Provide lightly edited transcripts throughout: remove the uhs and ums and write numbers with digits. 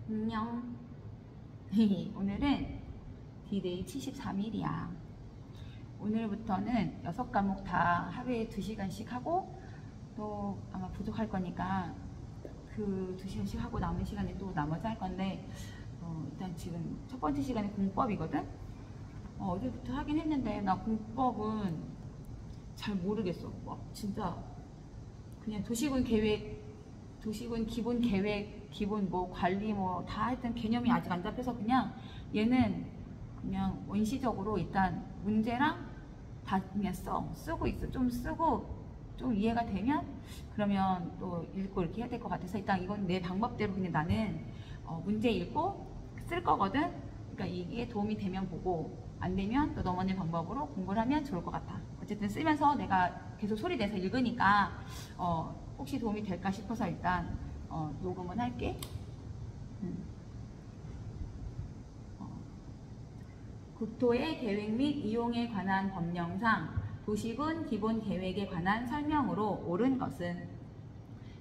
안녕. 오늘은 D-Day 73일이야. 오늘부터는 6과목 다 하루에 2시간씩 하고, 또 아마 부족할 거니까 그 2시간씩 하고 남은 시간에 또 나머지 할 건데, 일단 지금 첫 번째 시간이 공법이거든? 어제부터 하긴 했는데 나 공법은 잘 모르겠어. 진짜 그냥 도시군 계획, 도시군 기본 계획, 기본 뭐 관리 뭐 다 하여튼 개념이 아직 안 잡혀서 그냥 얘는 그냥 원시적으로 일단 문제랑 다 그냥 쓰고 있어. 좀 쓰고 좀 이해가 되면 그러면 또 읽고 이렇게 해야 될 것 같아서 일단 이건 내 방법대로 그냥 나는 문제 읽고 쓸 거거든. 그러니까 이게 도움이 되면 보고 안 되면 또 너만의 방법으로 공부를 하면 좋을 것 같아. 어쨌든 쓰면서 내가 계속 소리 내서 읽으니까 혹시 도움이 될까 싶어서 일단 녹음은 할게. 국토의 계획 및 이용에 관한 법령상 도시군 기본 계획에 관한 설명으로 옳은 것은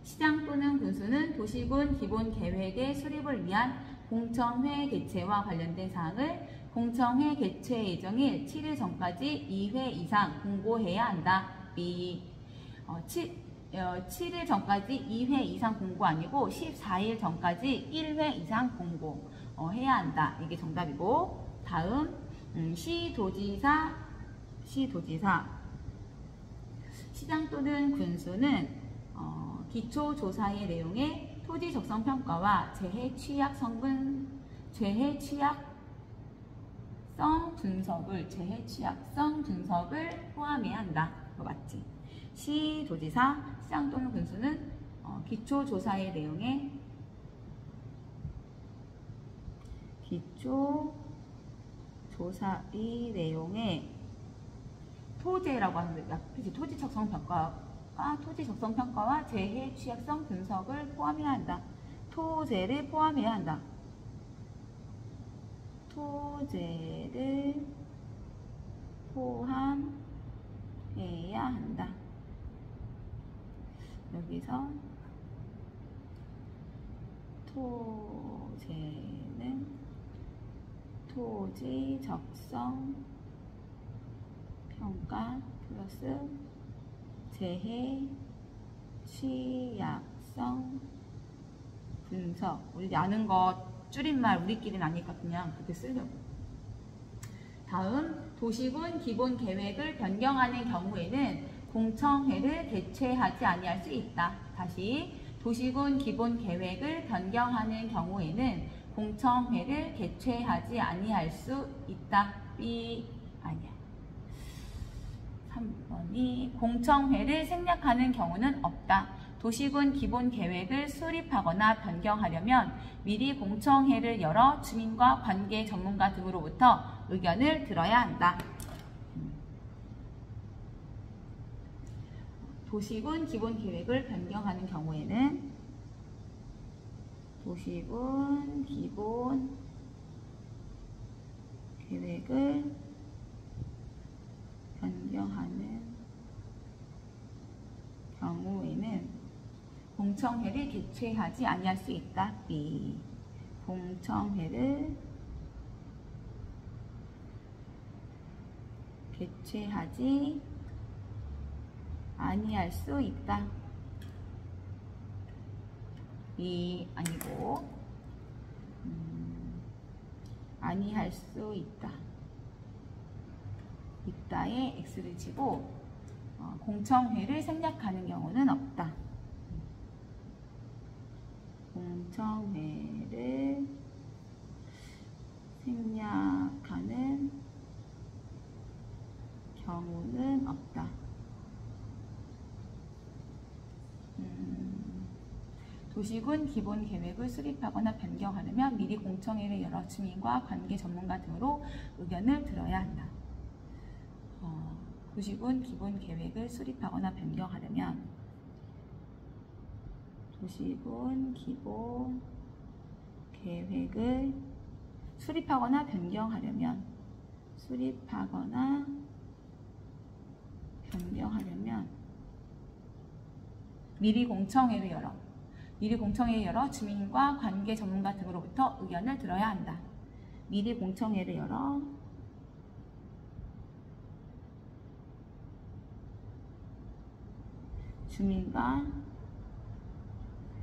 시장 또는 군수는 도시군 기본 계획의 수립을 위한 공청회 개최와 관련된 사항을 공청회 개최 예정일 7일 전까지 2회 이상 공고해야 한다. B. 7일 전까지 2회 이상 공고 아니고 14일 전까지 1회 이상 공고 해야 한다. 이게 정답이고, 다음 시도지사 시장 또는 군수는 기초조사의 내용에 토지 적성 평가와 재해 취약성 분석을 포함해야 한다. 이거 맞지? 시도지사, 시장 또는 군수는 기초조사의 내용에 토제라고 하는데, 그치? 토지 적성 평가와 재해 취약성 분석을 포함해야 한다. 토제를 포함해야 한다. 토제를 포함해야 한다. 여기서 토제는 토지 적성 평가 플러스 재해 취약성 분석. 우리 아는 거 줄임말 우리끼리는 아니까 그냥 그렇게 쓰려고. 다음, 도시군 기본 계획을 변경하는 경우에는 공청회를 개최하지 아니할 수 있다. 다시, 도시군 기본 계획을 변경하는 경우에는 공청회를 개최하지 아니할 수 있다. B. 아니야. 3번이 공청회를 생략하는 경우는 없다. 도시군 기본 계획을 수립하거나 변경하려면 미리 공청회를 열어 주민과 관계 전문가 등으로부터 의견을 들어야 한다. 도시군 기본 계획을 변경하는 경우에는 도시군 기본 계획을 변경하는 경우에는 공청회를 개최하지 아니할 수 있다. B. 공청회를 개최하지 아니할 수 있다. B 아니고 아니할 수 있다. 있다에 X를 치고 공청회를 생략하는 경우는 없다. 공청회를 생략하는 경우는 없다. 도시군 기본 계획을 수립하거나 변경하려면 미리 공청회를 열어 주민과 관계 전문가 등으로 의견을 들어야 한다. 도시군 기본 계획을 수립하거나 변경하려면 도시군 기본 계획을 수립하거나 변경하려면 미리 공청회를 열어 미리 공청회를 열어 주민과 관계 전문가 등으로부터 의견을 들어야 한다. 미리 공청회를 열어 주민과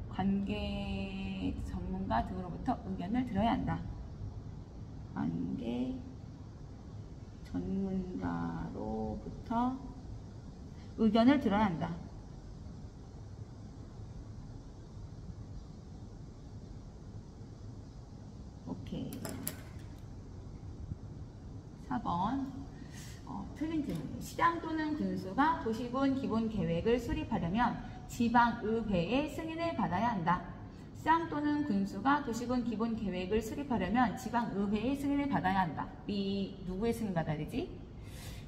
관계 전문가 등으로부터 의견을 들어야 한다. 관계 전문가로부터 의견을 들어야 한다. 오케이. 4번 틀린 질문. 시장 또는 군수가 도시군 기본 계획을 수립하려면 지방의회의 승인을 받아야 한다. 시장 또는 군수가 도시군 기본 계획을 수립하려면 지방의회의 승인을 받아야 한다. B. 누구의 승인 받아야 되지?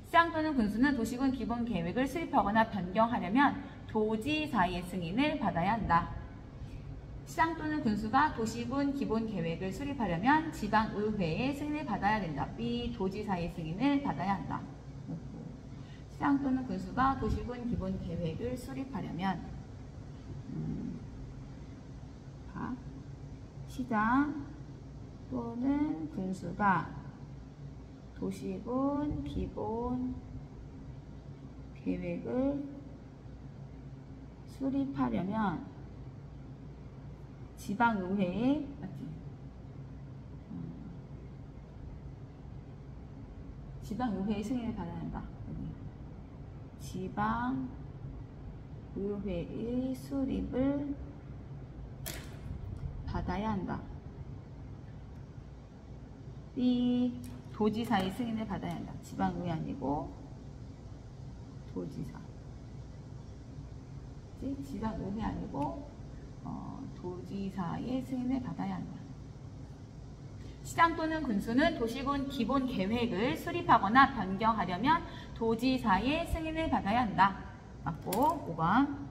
시장 또는 군수는 도시군 기본 계획을 수립하거나 변경하려면 도지사의 승인을 받아야 한다. 시장 또는 군수가 도시군 기본 계획을 수립하려면 지방의회의 승인을 받아야 된다. B. 도지사의 승인을 받아야 한다. 시장 또는 군수가 도시군 기본 계획을 수립하려면 시장 또는 군수가 도시군 기본 계획을 수립하려면 지방의회에 맞지? 지방의회의 승인을 받아야 한다. 지방의회의 수립을 받아야 한다. B. 도지사의 승인을 받아야 한다. 지방의회 아니고 도지사. 지방의회 아니고 도지사의 승인을 받아야 한다. 시장 또는 군수는 도시군 기본 계획을 수립하거나 변경하려면 도지사의 승인을 받아야 한다. 맞고 5번.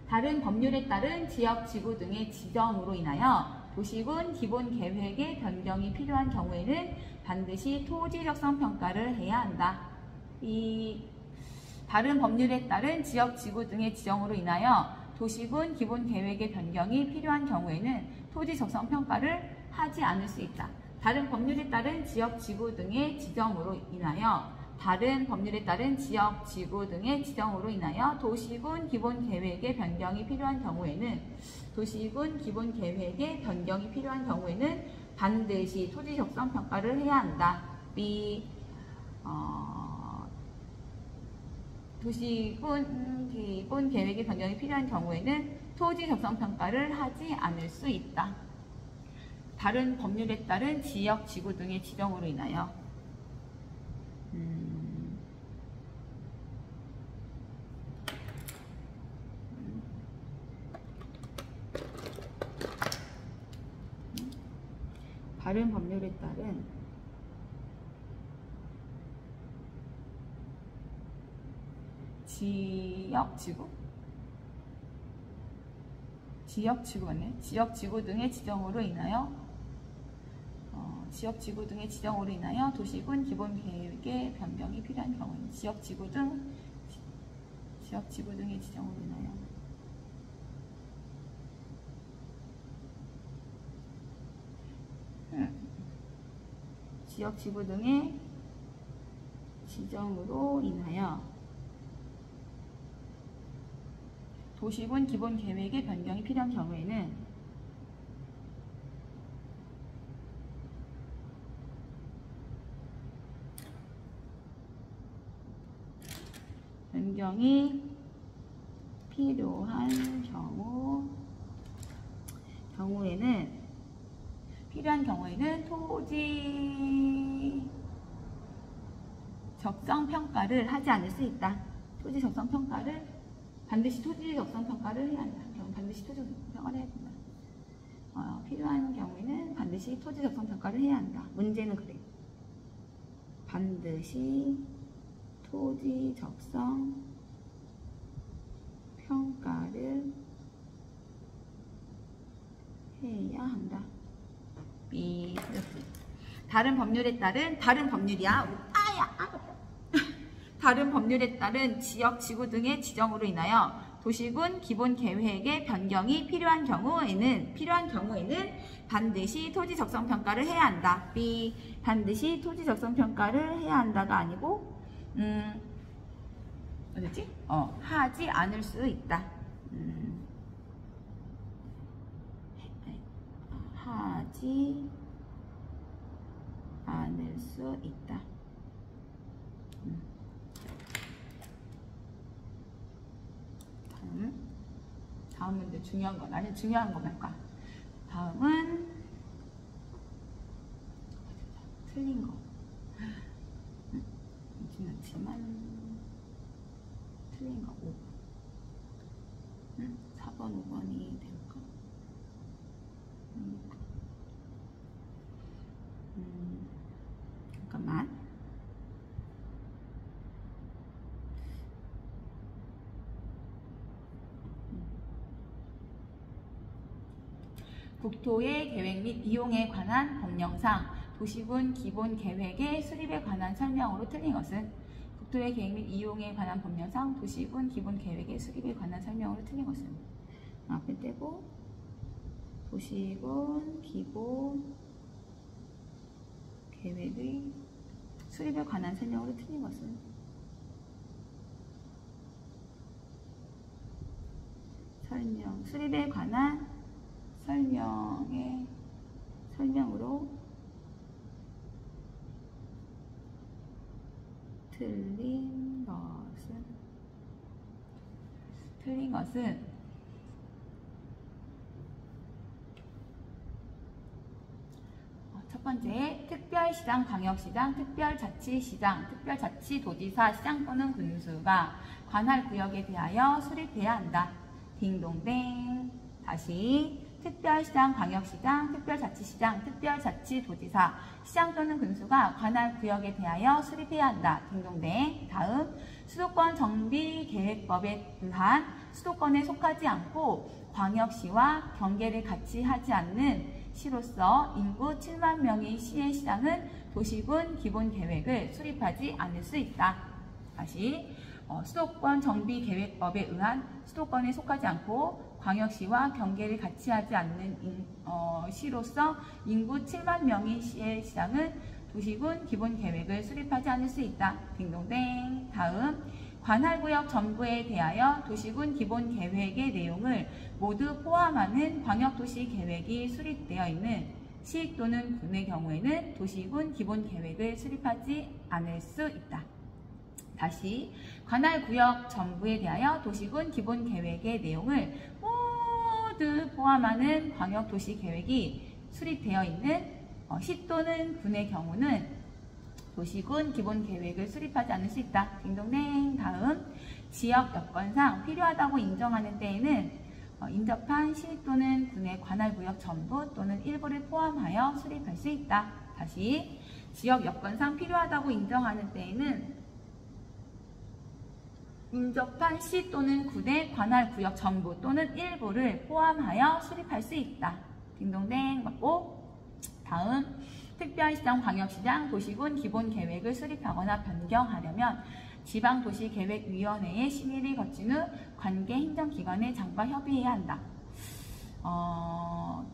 다른 법률에 따른 지역, 지구 등의 지정으로 인하여 도시군 기본 계획의 변경이 필요한 경우에는 반드시 토지 적성 평가를 해야 한다. 이 다른 법률에 따른 지역, 지구 등의 지정으로 인하여 도시군 기본 계획의 변경이 필요한 경우에는 토지 적성 평가를 하지 않을 수 있다. 다른 법률에 따른 지역, 지구 등의 지정으로 인하여 다른 법률에 따른 지역, 지구 등의 지정으로 인하여 도시군 기본 계획의 변경이 필요한 경우에는 도시군 기본 계획의 변경이 필요한 경우에는 반드시 토지 적성 평가를 해야 한다. B. 도시군 기본 계획의 변경이 필요한 경우에는 토지 적성 평가를 하지 않을 수 있다. 다른 법률에 따른 지역, 지구 등의 지정으로 인하여 다른 법률에 따른 지역, 지구 맞네. 지역, 지구 등의 지정으로 인하여 지역, 지구 등의 지정으로 인하여 도시군 기본 계획의 변경이 필요한 경우에는 지역, 지구 등의 지정으로 인하여 지역, 지구 등의 지정으로 인하여 도시군 기본 계획의 변경이 필요한 경우에는 변경이 필요한 경우에는 토지 적성 평가를 하지 않을 수 있다. 토지 적성 평가를 반드시 토지 적성 평가를 해야 한다. 반드시 토지 적성 평가를 해야 된다. 필요한 경우에는 반드시 토지 적성 평가를 해야 한다. 문제는 그래. 반드시 토지 적성 평가를 해야 한다. B. 다른 법률에 따른 다른 법률에 따른 지역, 지구 등의 지정으로 인하여 도시군 기본 계획의 변경이 필요한 경우에는 반드시 토지 적성 평가를 해야 한다. B. 반드시 토지 적성 평가를 해야 한다가 아니고 어디지? 하지 않을 수 있다. 하지 않을 수 있다. 다음 문제 중요한 건 아니 중요한 건 할까? 다음은 틀린 거. 지났지만 틀린 거 5번. 4번, 5번이 될까? 잠깐만. 국토의 계획 및 이용에 관한 법령상 도시군 기본 계획의 수립에 관한 설명으로 틀린 것은 국토의 계획 및 이용에 관한 법령상 도시군 기본 계획의 수립에 관한 설명으로 틀린 것은 앞에 떼고 도시군 기본 계획의 수립에 관한 설명으로 틀린 것은 수립에 관한 설명으로 틀린 것은 첫 번째, 특별시장, 광역시장, 특별자치시장, 특별자치도지사, 시장 또는 군수가 관할 구역에 대하여 수립해야 한다. 딩동댕. 다시 특별시장, 광역시장, 특별자치시장, 특별자치도지사, 시장 또는 군수가 관할 구역에 대하여 수립해야 한다. 딩동댕. 다음, 수도권 정비계획법에 의한 수도권에 속하지 않고 광역시와 경계를 같이 하지 않는 시로서 인구 7만 명의 시의 시장은 도시군 기본계획을 수립하지 않을 수 있다. 다시 수도권 정비계획법에 의한 수도권에 속하지 않고 광역시와 경계를 같이 하지 않는 시로서 인구 7만 명의 시의 시장은 도시군 기본계획을 수립하지 않을 수 있다. 딩동댕. 다음, 관할구역 전부에 대하여 도시군 기본계획의 내용을 모두 포함하는 광역도시계획이 수립되어 있는 시 또는 군의 경우에는 도시군 기본계획을 수립하지 않을 수 있다. 다시, 관할구역 전부에 대하여 도시군 기본계획의 내용을 모두 포함하는 광역도시계획이 수립되어 있는 시 또는 군의 경우는 도시군 기본계획을 수립하지 않을 수 있다. 딩동댕. 다음, 지역 여건상 필요하다고 인정하는 때에는 인접한 시 또는 군의 관할구역 전부 또는 일부를 포함하여 수립할 수 있다. 다시, 지역 여건상 필요하다고 인정하는 때에는 인접한 시 또는 군의 관할구역 전부 또는 일부를 포함하여 수립할 수 있다. 딩동댕 맞고. 다음, 특별시장, 광역시장, 도시군 기본계획을 수립하거나 변경하려면 지방도시계획위원회의 심의를 거친 후 관계 행정기관의 장과 협의해야 한다.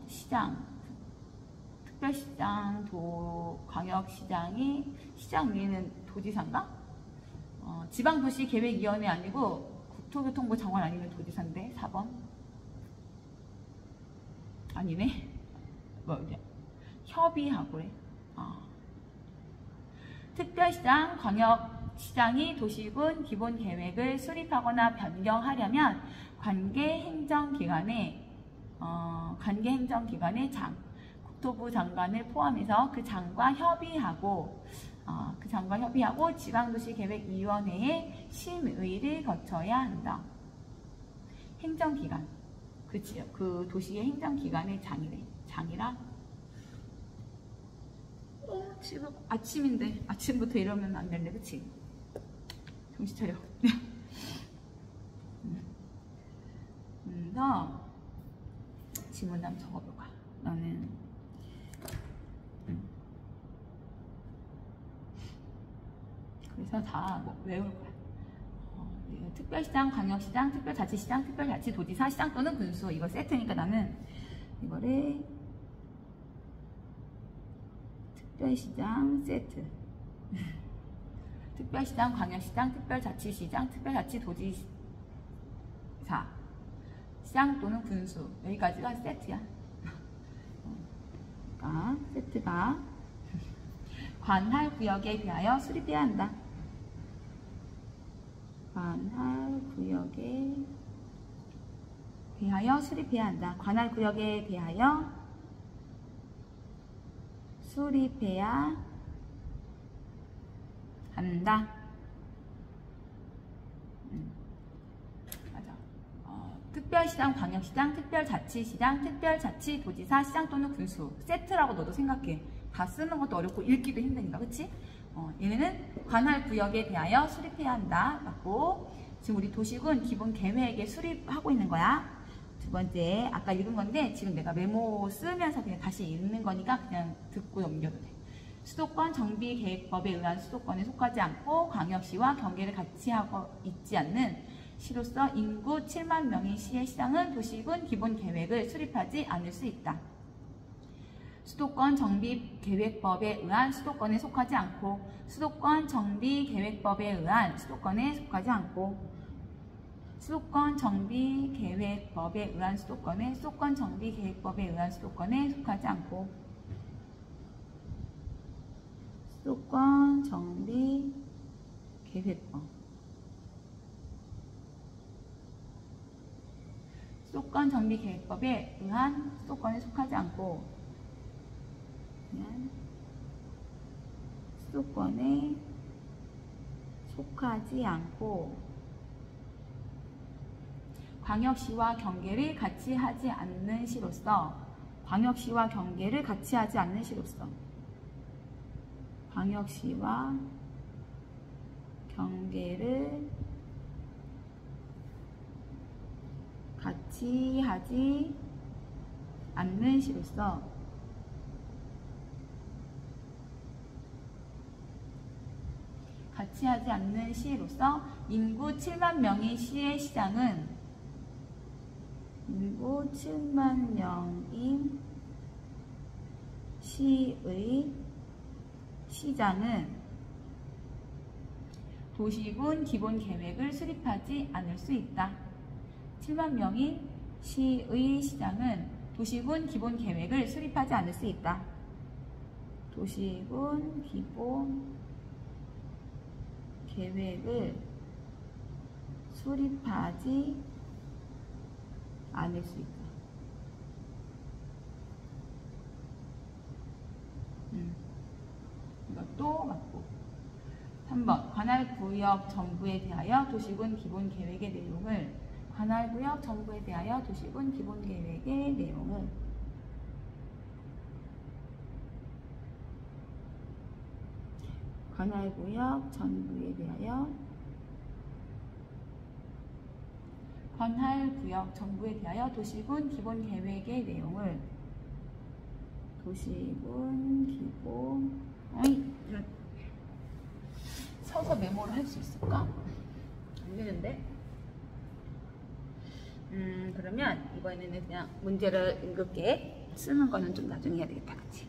시장, 특별시장, 광역시장이 시장 위에는 도지사인가? 지방도시계획위원회 아니고 국토교통부 장관 아니면 도지사인데 4번? 아니네? 뭐냐? 협의하고래. 특별시장, 광역시장이 도시군 기본계획을 수립하거나 변경하려면 관계행정기관의 장, 국토부 장관을 포함해서 그 장과 협의하고 지방도시계획위원회의 심의를 거쳐야 한다. 행정기관, 그 도시의 행정기관의 장이라. 지금 아침인데 아침부터 이러면 안 되는데, 그치? 정신 차려. 그래서 지문 한번 적어볼까? 나는 그래서 다 뭐 외울 거야. 특별시장, 광역시장, 특별자치시장, 특별자치도지사, 시장 또는 군수. 이거 세트니까 나는 이거를 특별시장 세트. 특별시장, 광역시장, 특별자치시장, 특별자치도지사, 시장 또는 군수. 여기까지가 세트야. 세트가 관할 구역에 대하여 수립해야 한다. 관할 구역에 대하여 수립해야 한다. 관할 구역에 대하여 수립해야 한다. 맞아. 특별시장, 광역시장, 특별자치시장, 특별자치도지사, 시장 또는 군수. 세트라고 너도 생각해. 다 쓰는 것도 어렵고 읽기도 힘드니까, 그치? 얘네는 관할 구역에 대하여 수립해야 한다. 맞고, 지금 우리 도시군 기본 계획에 수립하고 있는 거야. 두 번째, 아까 읽은 건데 지금 내가 메모 쓰면서 그냥 다시 읽는 거니까 그냥 듣고 넘겨도 돼. 수도권 정비계획법에 의한 수도권에 속하지 않고 광역시와 경계를 같이 하고 있지 않는 시로서 인구 7만 명의 시의 시장은 도시군 기본 계획을 수립하지 않을 수 있다. 수도권 정비계획법에 의한 수도권에 속하지 않고 수도권 정비계획법에 의한 수도권에 속하지 않고 수도권 정비계획법에 의한 수도권에 수도권 정비계획법에 의한 수도권에 속하지 않고 수도권 정비계획법 수도권 정비계획법에 의한 수도권에 속하지 않고 수도권에 속하지 않고 광역시와 경계를 같이 하지 않는 시로서 광역시와 경계를 같이 하지 않는 시로서 광역시와 경계를 같이 하지 않는 시로서 같이 하지 않는 시로서 인구 7만 명의 시의 시장은 인구 7만 명인 시의 시장은 도시군 기본 계획을 수립하지 않을 수 있다. 7만 명인 시의 시장은 도시군 기본 계획을 수립하지 않을 수 있다. 도시군 기본 계획을 수립하지 않을 수 있다. 이것도 맞고. 3번 관할구역 정부에 대하여 도시군 기본 계획의 내용을 관할구역 정부에 대하여 도시군 기본 계획의 내용을 관할구역 정부에 대하여 관할구역 정부에 대하여 도시군 기본 계획의 내용을 도시군 기본 서서 메모를 할 수 있을까? 안 되는데. 그러면 이번에는 그냥 문제를 읽을게. 쓰는 거는 좀 나중에 해야 되겠다, 그치?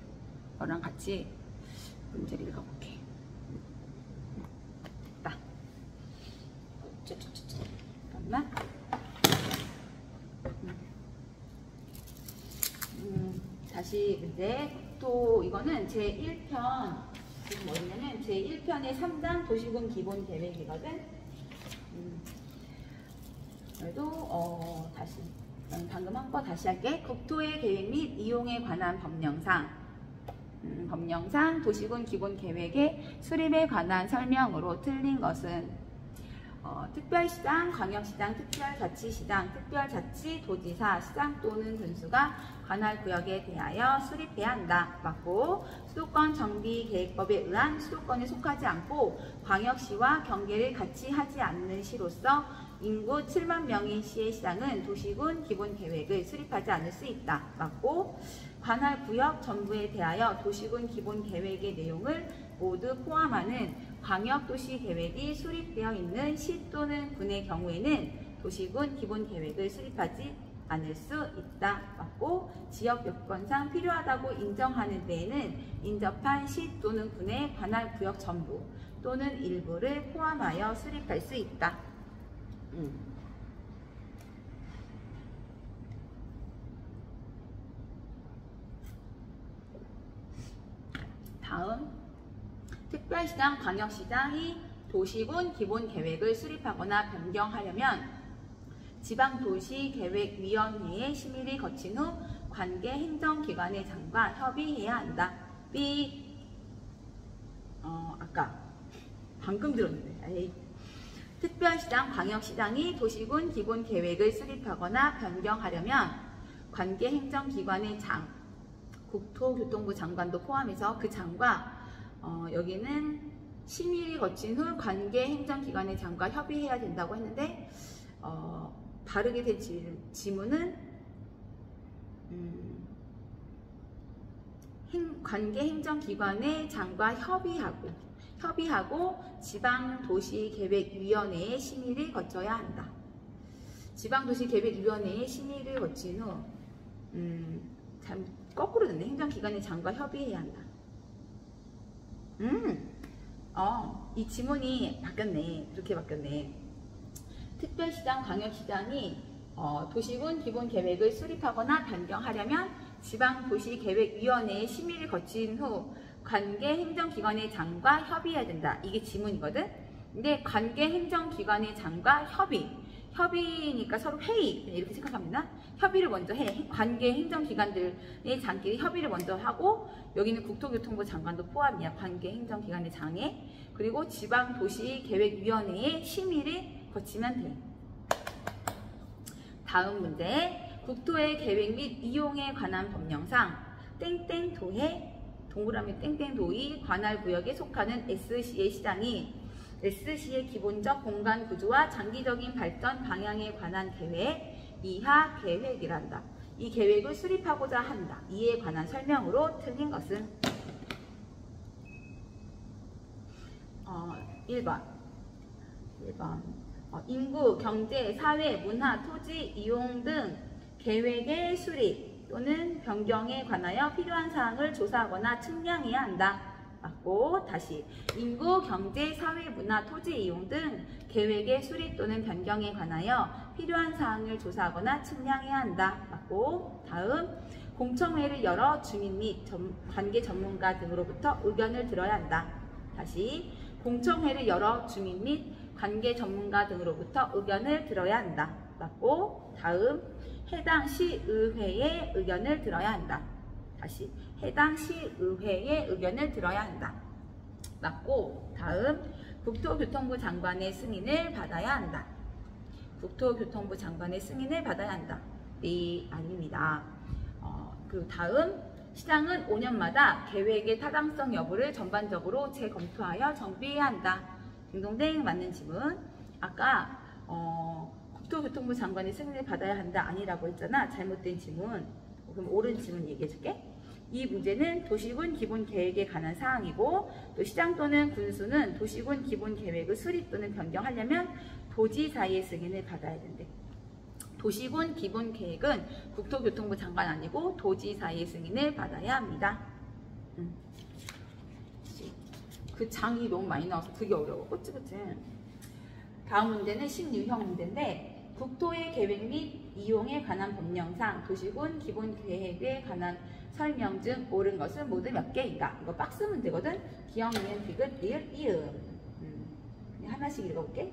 너랑 같이 문제를 읽어볼게. 됐다. 잠깐만. 다시 문제. 또 이거는 제1편 지금 뭐냐면 제1편의 3장 도시군 기본 계획이거든. 그래도 다시 방금 한 거 다시 할게. 국토의 계획 및 이용에 관한 법령상 법령상 도시군 기본 계획의 수립에 관한 설명으로 틀린 것은 특별시장, 광역시장, 특별자치시장, 특별자치도지사, 시장 또는 군수가 관할구역에 대하여 수립해야 한다. 맞고, 수도권 정비계획법에 의한 수도권에 속하지 않고 광역시와 경계를 같이 하지 않는 시로서 인구 7만 명인 시의 시장은 도시군 기본 계획을 수립하지 않을 수 있다. 맞고, 관할 구역 전부에 대하여 도시군 기본 계획의 내용을 모두 포함하는 광역도시 계획이 수립되어 있는 시 또는 군의 경우에는 도시군 기본 계획을 수립하지 않을 수 있다. 맞고, 지역 여건상 필요하다고 인정하는 데에는 인접한 시 또는 군의 관할 구역 전부 또는 일부를 포함하여 수립할 수 있다. 다음, 특별시장, 광역시장이 도시군 기본계획을 수립하거나 변경하려면 지방도시계획위원회의 심의를 거친 후 관계 행정기관의 장과 협의해야 한다. 아까 방금 들었는데, 특별시장, 광역시장이 도시군 기본계획을 수립하거나 변경하려면 관계 행정기관의 장, 국토교통부 장관도 포함해서 그 장과 여기는 심의를 거친 후 관계 행정기관의 장과 협의해야 된다고 했는데 다르게 된 지문은 관계 행정기관의 장과 협의하고 지방도시계획위원회의 심의를 거쳐야 한다. 지방도시계획위원회의 심의를 거친 후 거꾸로 됐네. 행정기관의 장과 협의해야 한다. 이 지문이 바뀌었네. 이렇게 바뀌었네. 특별시장, 광역시장이 도시군 기본계획을 수립하거나 변경하려면 지방도시계획위원회의 심의를 거친 후 관계 행정기관의 장과 협의해야 된다. 이게 지문이거든. 근데 관계 행정기관의 장과 협의니까 서로 회의 이렇게 생각합니다. 협의를 먼저 해. 관계 행정기관들의 장끼리 협의를 먼저 하고, 여기는 국토교통부 장관도 포함이야. 관계 행정기관의 장에. 그리고 지방도시계획위원회의 심의를 거치면 돼. 다음 문제. 국토의 계획 및 이용에 관한 법령상 땡땡도에 동그라미 땡땡도의 관할구역에 속하는 S시의 시장이 S시의 기본적 공간 구조와 장기적인 발전 방향에 관한 계획, 이하 계획이란다. 이 계획을 수립하고자 한다. 이에 관한 설명으로 틀린 것은 1번 인구, 경제, 사회, 문화, 토지, 이용 등 계획의 수립 또는 변경에 관하여 필요한 사항을 조사하거나 측량해야 한다. 맞고, 다시 인구, 경제, 사회, 문화, 토지, 이용 등 계획의 수립 또는 변경에 관하여 필요한 사항을 조사하거나 측량해야 한다. 맞고, 다음 공청회를 열어 주민 및 관계 전문가 등으로부터 의견을 들어야 한다. 다시 공청회를 열어 주민 및 관계 전문가 등으로부터 의견을 들어야 한다. 맞고, 다음 해당 시의회의 의견을 들어야 한다. 다시 해당 시의회의 의견을 들어야 한다. 맞고, 다음 국토교통부 장관의 승인을 받아야 한다. 국토교통부 장관의 승인을 받아야 한다. 네, 아닙니다. 그 다음 시장은 5년마다 계획의 타당성 여부를 전반적으로 재검토하여 정비해야 한다. 딩동댕. 맞는 지문. 아까 국토교통부 장관의 승인을 받아야 한다 아니라고 했잖아. 잘못된 지문. 그럼 옳은 지문 얘기해줄게. 이 문제는 도시군 기본계획에 관한 사항이고, 또 시장 또는 군수는 도시군 기본계획을 수립 또는 변경하려면 도지사의 승인을 받아야 된대. 도시군 기본계획은 국토교통부 장관 아니고 도지사의 승인을 받아야 합니다. 그 장이 너무 많이 나와서 그게 어려워. 그치? 다음 문제는 16형 문제인데, 국토의 계획 및 이용에 관한 법령상 도시군 기본계획에 관한 설명 중 옳은 것은 모두 몇 개인가? 이거 박스 문제거든? 기억, 니은, 디귿, 리을, 이음. 그냥 하나씩 읽어볼게.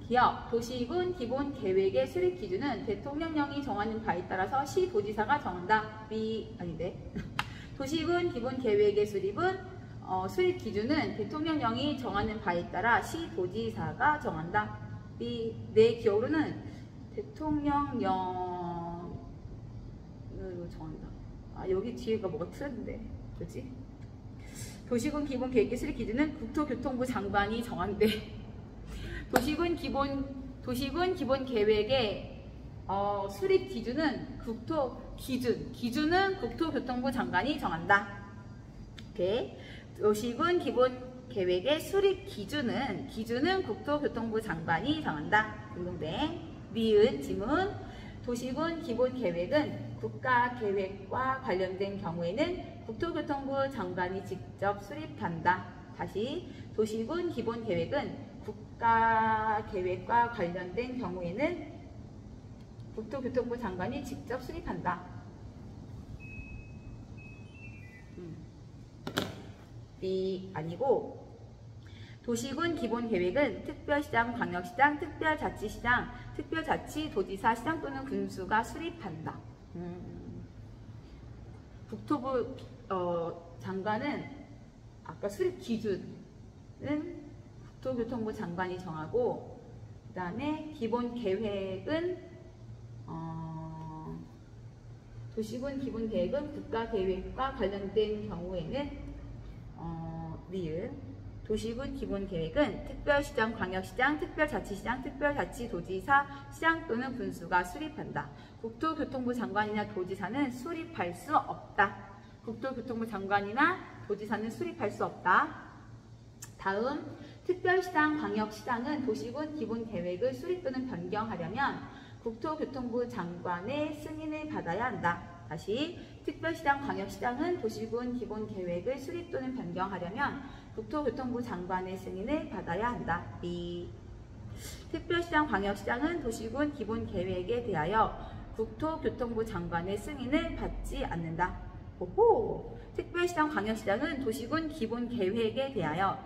기업, 도시군 기본계획의 수립 기준은 대통령령이 정하는 바에 따라서 시도지사가 정한다. 아닌데. 도시군 기본계획의 수립은 수립 기준은 대통령령이 정하는 바에 따라 시도지사가 정한다. 내 기억으로는 대통령령으로 정한다. 여기 뒤에가 뭐가 틀렸는데. 그치? 도시군 기본 계획의 수립 기준은 국토교통부 장관이 정한대. 도시군 기본 계획의 수립 기준은 기준은 국토교통부 장관이 정한다. 오케이. 도시군 기본 계획의 수립 기준은 국토교통부 장관이 정한다. 딩동댕. 니은 지문. 도시군 기본 계획은 국가 계획과 관련된 경우에는 국토교통부 장관이 직접 수립한다. 다시 도시군 기본 계획은 국가 계획과 관련된 경우에는 국토교통부 장관이 직접 수립한다. B 아니고 도시군 기본 계획은 특별시장, 광역시장, 특별자치시장, 특별자치도지사, 시장 또는 군수가 수립한다. 국토부 장관은 아까 수립 기준은 국토교통부 장관이 정하고, 그 다음에 기본 계획은 도시군 기본 계획은 국가 계획과 관련된 경우에는 도시군 기본 계획은 특별시장, 광역시장, 특별자치시장, 특별자치도지사, 시장 또는 군수가 수립한다. 국토교통부 장관이나 도지사는 수립할 수 없다. 국토교통부 장관이나 도지사는 수립할 수 없다. 다음, 특별시장, 광역시장은 도시군 기본 계획을 수립 또는 변경하려면 국토교통부 장관의 승인을 받아야 한다. 다시, 특별시장, 광역시장은 도시군 기본 계획을 수립 또는 변경하려면 국토교통부 장관의 승인을 받아야 한다. B. 특별시장, 광역시장은 도시군 기본 계획에 대하여 국토교통부 장관의 승인을 받지 않는다. 오호. 특별시장, 광역시장은 도시군 기본 계획에 대하여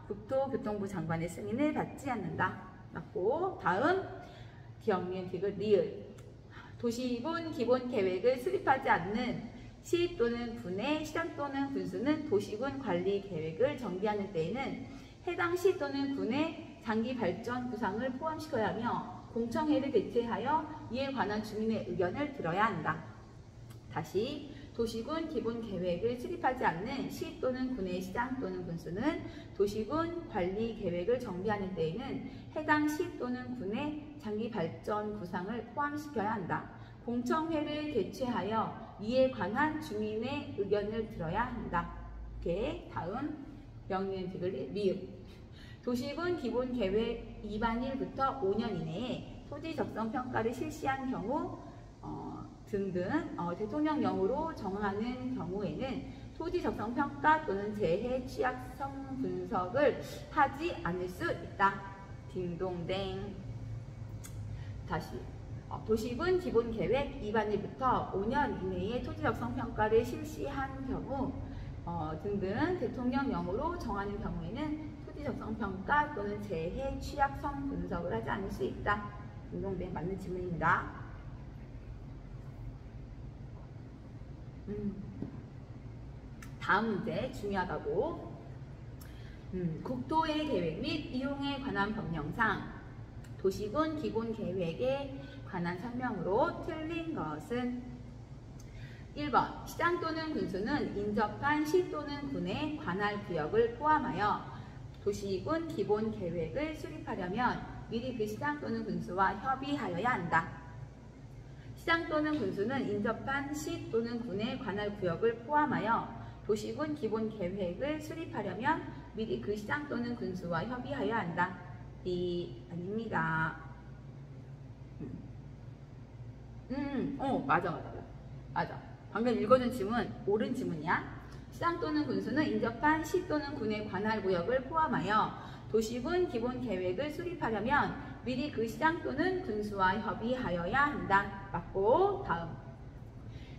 국토교통부 장관의 승인을 받지 않는다. 맞고, 다음 기억니은 디귿 리을. 도시군 기본 계획을 수립하지 않는 시 또는 군의 시장 또는 군수는 도시군 관리 계획을 정비하는 때에는 해당 시 또는 군의 장기 발전 구상을 포함시켜야 하며 공청회를 개최하여 이에 관한 주민의 의견을 들어야 한다. 다시, 도시군 기본 계획을 수립하지 않는 시 또는 군의 시장 또는 군수는 도시군 관리 계획을 정비하는 때에는 해당 시 또는 군의 장기 발전 구상을 포함시켜야 한다. 공청회를 개최하여 이에 관한 주민의 의견을 들어야 한다. 오케이. 다음 명리은 디귿 미음. 도시군 기본 계획 2반일부터 5년 이내에 토지 적성 평가를 실시한 경우 등등 대통령령으로 정하는 경우에는 토지 적성 평가 또는 재해 취약성 분석을 하지 않을 수 있다. 딩동댕. 다시 도시군 기본 계획 2반일부터 5년 이내에 토지 적성 평가를 실시한 경우 등등 대통령령으로 정하는 경우에는 토지 적성 평가 또는 재해 취약성 분석을 하지 않을 수 있다. 딩동댕 맞는 질문입니다. 다음 문제 중요하다고. 국토의 계획 및 이용에 관한 법령상 도시군 기본 계획에 관한 설명으로 틀린 것은 1번 시장 또는 군수는 인접한 시 또는 군의 관할 구역을 포함하여 도시군 기본 계획을 수립하려면 미리 그 시장 또는 군수와 협의하여야 한다. 시장 또는 군수는 인접한 시 또는 군의 관할 구역을 포함하여 도시군 기본 계획을 수립하려면 미리 그 시장 또는 군수와 협의하여야 한다. B 아닙니다. 맞아. 방금 읽어준 질문 옳은 질문이야. 시장 또는 군수는 인접한 시 또는 군의 관할 구역을 포함하여 도시군 기본 계획을 수립하려면 미리 그 시장 또는 군수와 협의하여야 한다. 맞고, 다음.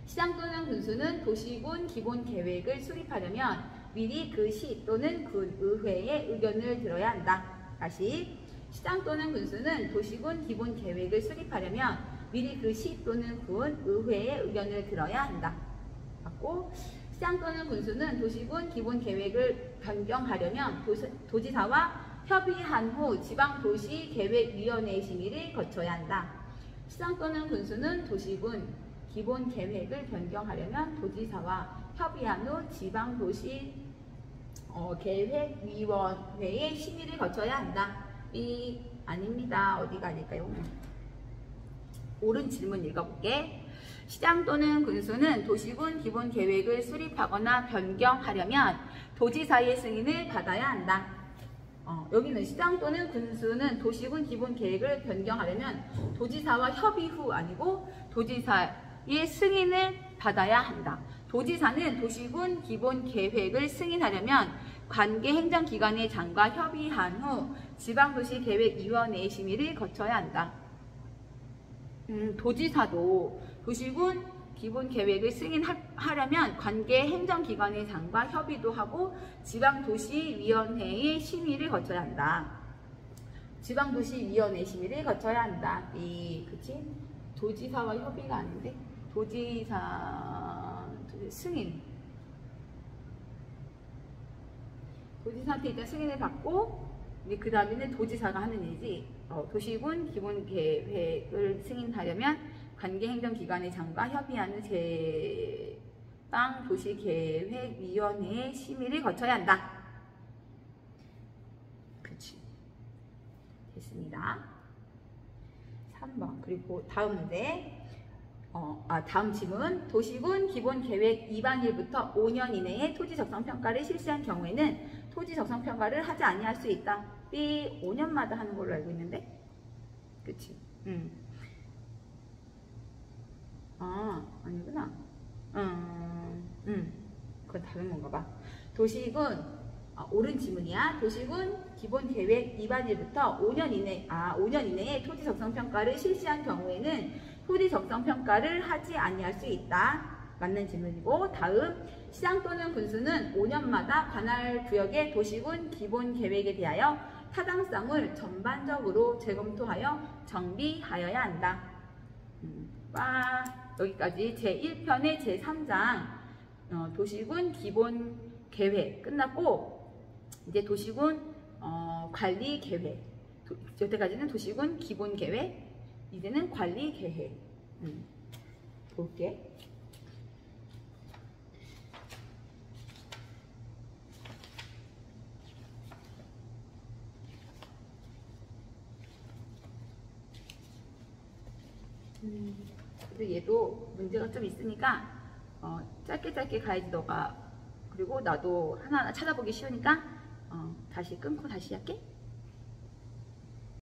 시장 또는 군수는 도시군 기본 계획을 수립하려면 미리 그 시 또는 군 의회의 의견을 들어야 한다. 다시, 시장 또는 군수는 도시군 기본 계획을 수립하려면 미리 그 시 또는 군 의회의 의견을 들어야 한다. 맞고, 시장 또는 군수는 도시군 기본 계획을 변경하려면 도지사와 협의한 후 지방도시계획위원회의 심의를 거쳐야 한다. 시장 또는 군수는 도시군 기본 계획을 변경하려면 도지사와 협의한 후 지방도시 계획위원회의 심의를 거쳐야 한다. 이 아닙니다. 어디가 아닐까요? 옳은 질문 읽어볼게. 시장 또는 군수는 도시군 기본 계획을 수립하거나 변경하려면 도지사의 승인을 받아야 한다. 여기는 시장 또는 군수는 도시군 기본 계획을 변경하려면 도지사와 협의 후 아니고 도지사의 승인을 받아야 한다. 도지사는 도시군 기본 계획을 승인하려면 관계 행정기관의 장과 협의한 후 지방도시계획위원회의 심의를 거쳐야 한다. 도지사도 도시군 기본 계획을 승인하려면 관계 행정기관의 장과 협의도 하고 지방도시위원회의 심의를 거쳐야 한다. 지방도시위원회 심의를 거쳐야 한다. 그치? 도지사와 협의가 아닌데? 도지사 승인. 도지사한테 일단 승인을 받고 그 다음에는 도지사가 하는 일이지. 도시군 기본 계획을 승인하려면 관계행정기관의 장과 협의하는 지방도시계획위원회의 심의를 거쳐야 한다. 그치. 됐습니다. 3번. 그리고 다음 문제. 다음 질문. 도시군 기본계획 위반일부터 5년 이내에 토지적성평가를 실시한 경우에는 토지적성평가를 하지 아니할 수 있다. B 5년마다 하는 걸로 알고 있는데, 그치? 아니구나. 그건 다른 건가 봐. 도시군, 옳은 질문이야. 도시군 기본계획 위반일부터 5년 이내에 토지적성평가를 실시한 경우에는 토지적성평가를 하지 아니할 수 있다. 맞는 질문이고, 다음 시장 또는 군수는 5년마다 관할 구역의 도시군 기본계획에 대하여 타당성을 전반적으로 재검토하여 정비하여야 한다. 여기까지 제1편의 제3장 도시군 기본계획 끝났고, 이제 도시군 관리계획. 여태까지는 도시군 기본계획, 이제는 관리계획. 볼게. 그래도 얘도 문제가 좀 있으니까 짧게 가야지 너가. 그리고 나도 하나하나 찾아보기 쉬우니까 다시 끊고 다시 할게.